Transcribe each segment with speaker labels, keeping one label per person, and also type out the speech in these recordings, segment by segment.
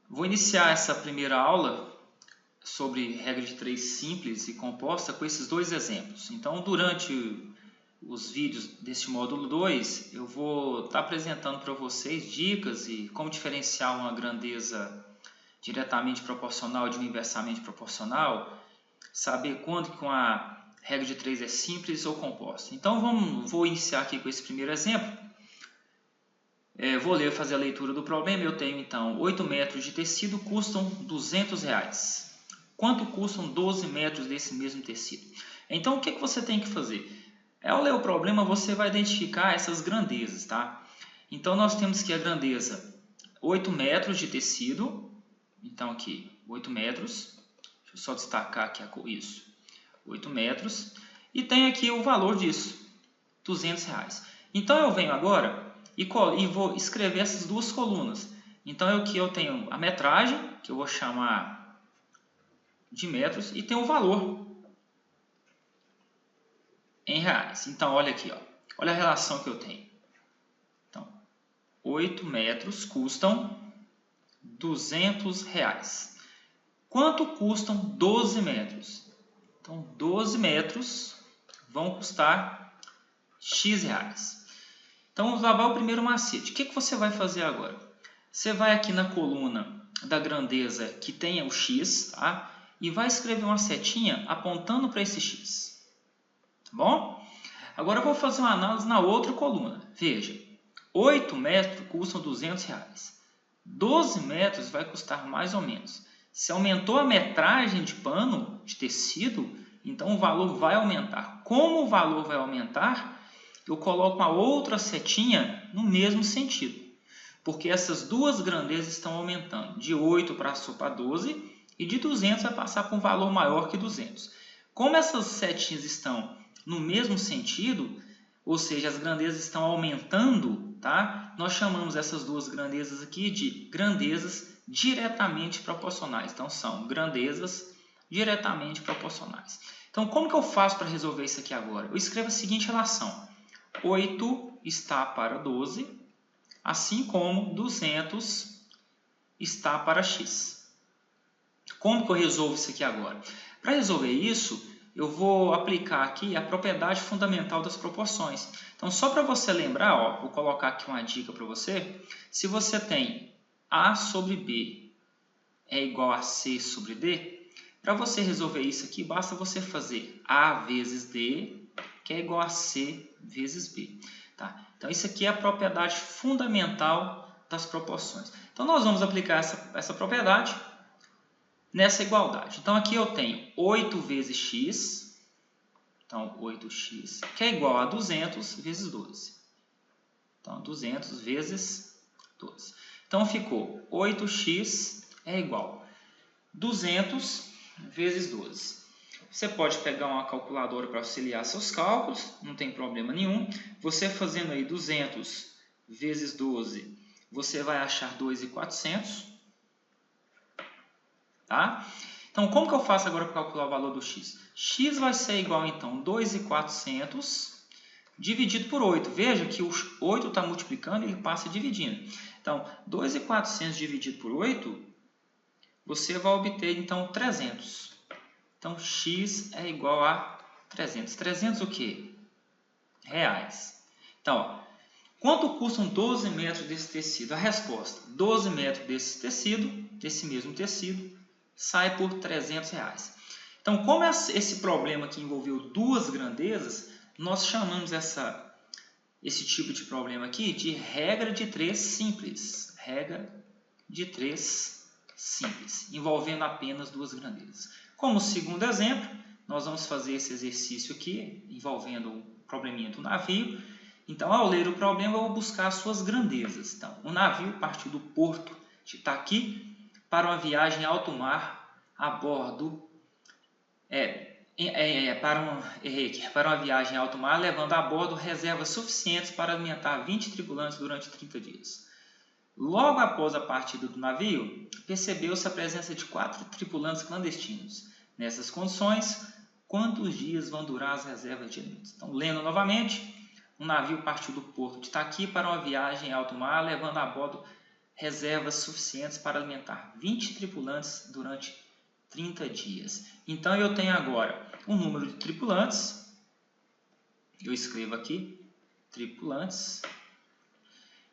Speaker 1: Vou iniciar essa primeira aula sobre regra de três simples e composta com esses dois exemplos. Então, durante os vídeos deste módulo 2, eu vou estar apresentando para vocês dicas e como diferenciar uma grandeza diretamente proporcional de uma inversamente proporcional, saber quando que uma regra de três é simples ou composta. Então, vou iniciar aqui com esse primeiro exemplo. Vou fazer a leitura do problema. Eu tenho então 8 metros de tecido, custam R$200. Quanto custam 12 metros desse mesmo tecido? Então o que você tem que fazer? Ao ler o problema você vai identificar essas grandezas, tá? Então nós temos que a grandeza 8 metros de tecido, então aqui 8 metros, deixa eu só destacar aqui isso, 8 metros, e tem aqui o valor disso, R$200. Então eu venho agora e vou escrever essas duas colunas. Então aqui eu tenho a metragem, que eu vou chamar de metros, e tem o valor em reais. Então olha aqui, ó. Olha a relação que eu tenho. Então, 8 metros custam R$200. Quanto custam 12 metros? Então 12 metros vão custar X reais. Então vamos lá, vai o primeiro macete. O que você vai fazer agora? Você vai aqui na coluna da grandeza que tenha o X, tá? E vai escrever uma setinha apontando para esse X. Tá bom? Agora eu vou fazer uma análise na outra coluna. Veja, 8 metros custam R$200. 12 metros vai custar mais ou menos. Se aumentou a metragem de pano, de tecido, então o valor vai aumentar. Como o valor vai aumentar, eu coloco uma outra setinha no mesmo sentido. Porque essas duas grandezas estão aumentando. De 8 passou para 12 e de 200 vai passar para um valor maior que 200. Como essas setinhas estão no mesmo sentido, ou seja, as grandezas estão aumentando, tá? Nós chamamos essas duas grandezas aqui de grandezas diretamente proporcionais. Então, são grandezas diretamente proporcionais. Então, como que eu faço para resolver isso aqui agora? Eu escrevo a seguinte relação. 8 está para 12, assim como 200 está para x. Como que eu resolvo isso aqui agora? Para resolver isso, eu vou aplicar aqui a propriedade fundamental das proporções. Então, só para você lembrar, ó, vou colocar aqui uma dica para você. Se você tem A sobre B é igual a C sobre D, para você resolver isso aqui, basta você fazer A vezes D, que é igual a C vezes B. Tá? Então, isso aqui é a propriedade fundamental das proporções. Então, nós vamos aplicar essa propriedade nessa igualdade. Então, aqui eu tenho 8 vezes x, então 8x, que é igual a 200 vezes 12. Então, 200 vezes 12. Então, ficou 8x é igual a 200 vezes 12. Você pode pegar uma calculadora para auxiliar seus cálculos, não tem problema nenhum. Você fazendo aí 200 vezes 12, você vai achar 2.400. Tá? Então, como que eu faço agora para calcular o valor do x? X vai ser igual, então, 2.400 dividido por 8. Veja que o 8 está multiplicando e ele passa dividindo. Então, 2.400 dividido por 8, você vai obter, então, 300. Então, x é igual a 300. 300 o quê? Reais. Então, ó, quanto custam 12 metros desse tecido? A resposta, 12 metros desse tecido, desse mesmo tecido, sai por R$300. Então, como esse problema que envolveu duas grandezas, nós chamamos esse tipo de problema aqui de regra de três simples. Regra de três simples, envolvendo apenas duas grandezas. Como segundo exemplo, nós vamos fazer esse exercício aqui, envolvendo o probleminha do navio. Então, ao ler o problema, eu vou buscar as suas grandezas. Então, o navio partiu do porto de Itaqui para uma viagem alto mar a bordo, para uma viagem alto mar, levando a bordo reservas suficientes para alimentar 20 tripulantes durante 30 dias. Logo após a partida do navio, percebeu-se a presença de 4 tripulantes clandestinos. Nessas condições, quantos dias vão durar as reservas de alimentos? Então, lendo novamente, um navio partiu do porto de Itaqui para uma viagem em alto mar, levando a bordo reservas suficientes para alimentar 20 tripulantes durante 30 dias. Então, eu tenho agora o número de tripulantes. Eu escrevo aqui, tripulantes.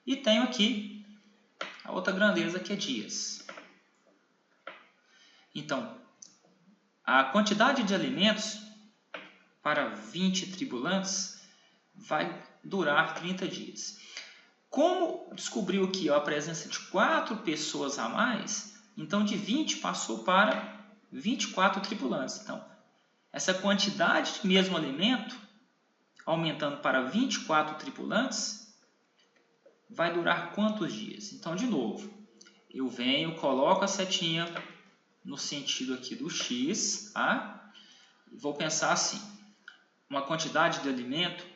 Speaker 1: E tenho aqui a outra grandeza, que é dias. Então, a quantidade de alimentos para 20 tripulantes vai durar 30 dias. Como descobriu aqui a presença de 4 pessoas a mais, então de 20 passou para 24 tripulantes. Então, essa quantidade de mesmo alimento, aumentando para 24 tripulantes, vai durar quantos dias? Então, de novo, eu venho, coloco a setinha no sentido aqui do X, tá? Vou pensar assim, uma quantidade de alimento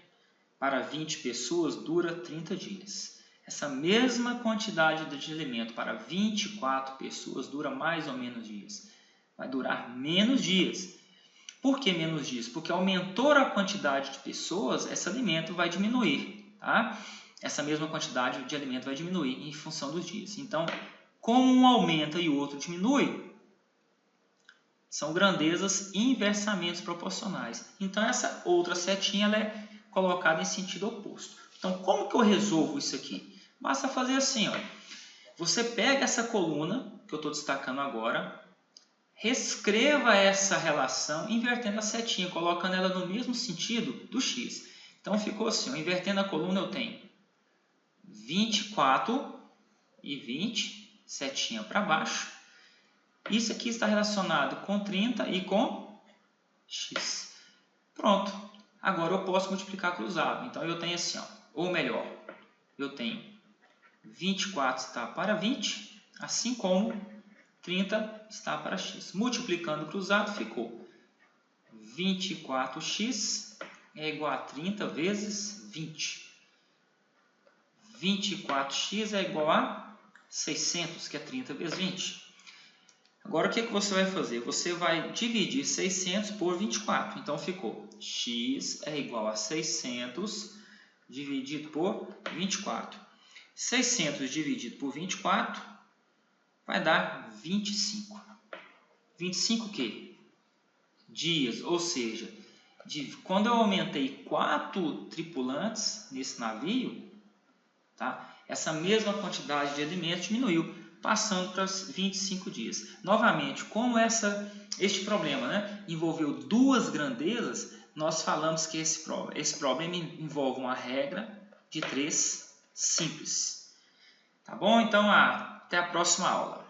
Speaker 1: para 20 pessoas dura 30 dias. Essa mesma quantidade de alimento para 24 pessoas dura mais ou menos dias. Vai durar menos dias. Por que menos dias? Porque aumentou a quantidade de pessoas, esse alimento vai diminuir, tá? Essa mesma quantidade de alimento vai diminuir em função dos dias. Então, como um aumenta e o outro diminui, são grandezas inversamente proporcionais. Então, essa outra setinha ela é colocada em sentido oposto. Então, como que eu resolvo isso aqui? Basta fazer assim, ó. Você pega essa coluna, que eu estou destacando agora, reescreva essa relação invertendo a setinha, colocando ela no mesmo sentido do X. Então, ficou assim, ó, invertendo a coluna eu tenho 24 e 20, setinha para baixo. Isso aqui está relacionado com 30 e com X. Pronto. Agora eu posso multiplicar cruzado. Então eu tenho assim, ó, ou melhor, eu tenho 24 está para 20, assim como 30 está para X. Multiplicando cruzado ficou 24x é igual a 30 vezes 20. 24x é igual a 600, que é 30 vezes 20. Agora, o que você vai fazer? Você vai dividir 600 por 24. Então, ficou x é igual a 600 dividido por 24. 600 dividido por 24 vai dar 25. 25 o quê? Dias, ou seja, quando eu aumentei 4 tripulantes nesse navio, tá? Essa mesma quantidade de alimentos diminuiu, passando para os 25 dias. Novamente, como este problema, né, envolveu duas grandezas, nós falamos que esse problema envolve uma regra de 3 simples. Tá bom? Então, até a próxima aula.